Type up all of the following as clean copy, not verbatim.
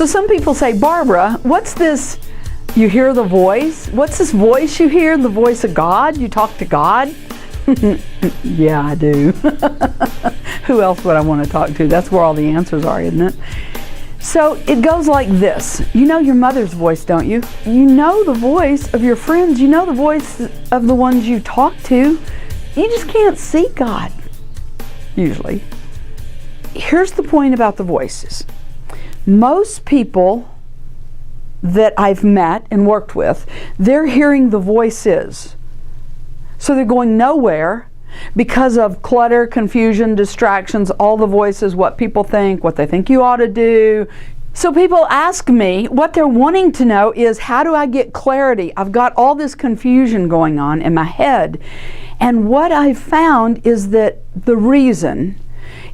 So some people say, Barbara, what's this? You hear the voice? What's this voice you hear? The voice of God? You talk to God? Yeah, I do. Who else would I want to talk to? That's where all the answers are, isn't it? So it goes like this. You know your mother's voice, don't you? You know the voice of your friends. You know the voice of the ones you talk to. You just can't see God, usually. Here's the point about the voices. Most people that I've met and worked with, they're hearing the voices. So they're going nowhere because of clutter, confusion, distractions, all the voices, what people think, what they think you ought to do. So people ask me, what they're wanting to know is, how do I get clarity? I've got all this confusion going on in my head. And what I've found is that the reason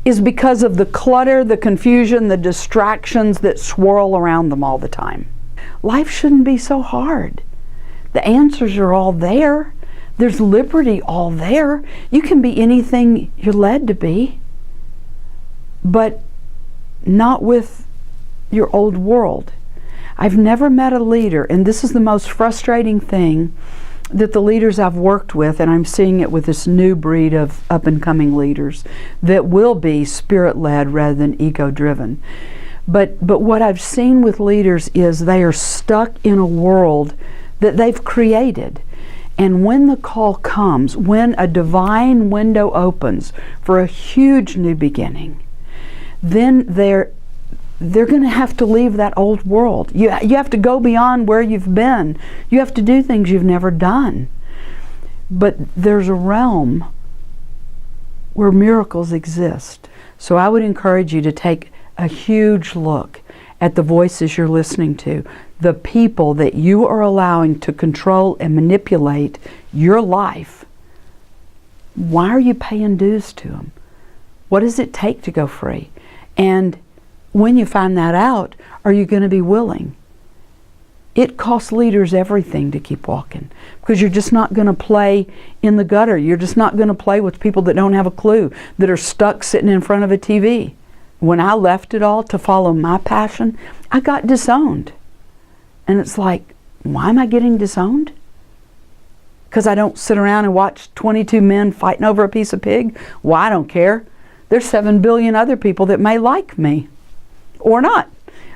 is because of the clutter, the confusion, the distractions that swirl around them all the time. Life shouldn't be so hard. The answers are all there. There's liberty all there. You can be anything you're led to be, but not with your old world. I've never met a leader, and this is the most frustrating thing, that the leaders I've worked with, and I'm seeing it with this new breed of up-and-coming leaders that will be spirit-led rather than ego-driven. But what I've seen with leaders is they are stuck in a world that they've created. And when the call comes, when a divine window opens for a huge new beginning, then they're going to have to leave that old world. You have to go beyond where you've been. You have to do things you've never done. But there's a realm where miracles exist. So I would encourage you to take a huge look at the voices you're listening to, the people that you are allowing to control and manipulate your life. Why are you paying dues to them? What does it take to go free? And when you find that out, are you going to be willing? It costs leaders everything to keep walking, because you're just not going to play in the gutter. You're just not going to play with people that don't have a clue, that are stuck sitting in front of a TV. When I left it all to follow my passion, I got disowned. And it's like, why am I getting disowned? Because I don't sit around and watch 22 men fighting over a piece of pig? Well, I don't care. There's 7 billion other people that may like me. Or not.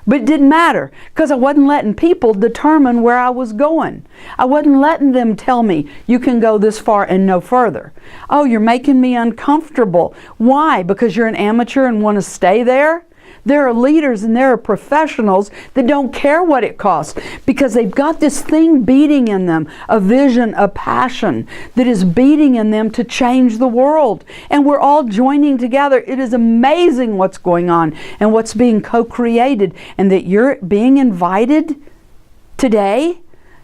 But it didn't matter, because I wasn't letting people determine where I was going. I wasn't letting them tell me, you can go this far and no further. Oh, you're making me uncomfortable. Why? Because you're an amateur and want to stay there? There are leaders and there are professionals that don't care what it costs, because they've got this thing beating in them, a vision, a passion that is beating in them to change the world. And we're all joining together. It is amazing what's going on and what's being co-created, and that you're being invited today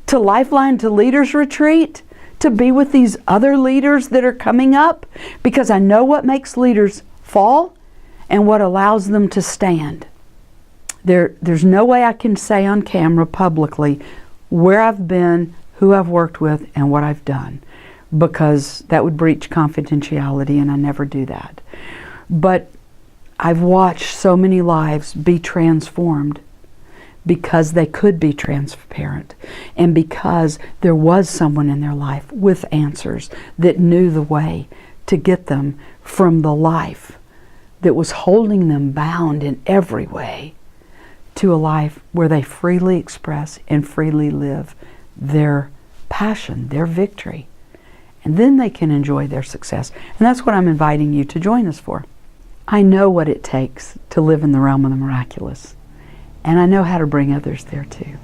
to Lifeline to Leaders Retreat to be with these other leaders that are coming up, because I know what makes leaders fall and what allows them to stand. There's no way I can say on camera publicly where I've been, who I've worked with, and what I've done, because that would breach confidentiality, and I never do that. But I've watched so many lives be transformed because they could be transparent, and because there was someone in their life with answers that knew the way to get them from the life that was holding them bound in every way to a life where they freely express and freely live their passion, their victory. And then they can enjoy their success. And that's what I'm inviting you to join us for. I know what it takes to live in the realm of the miraculous. And I know how to bring others there too.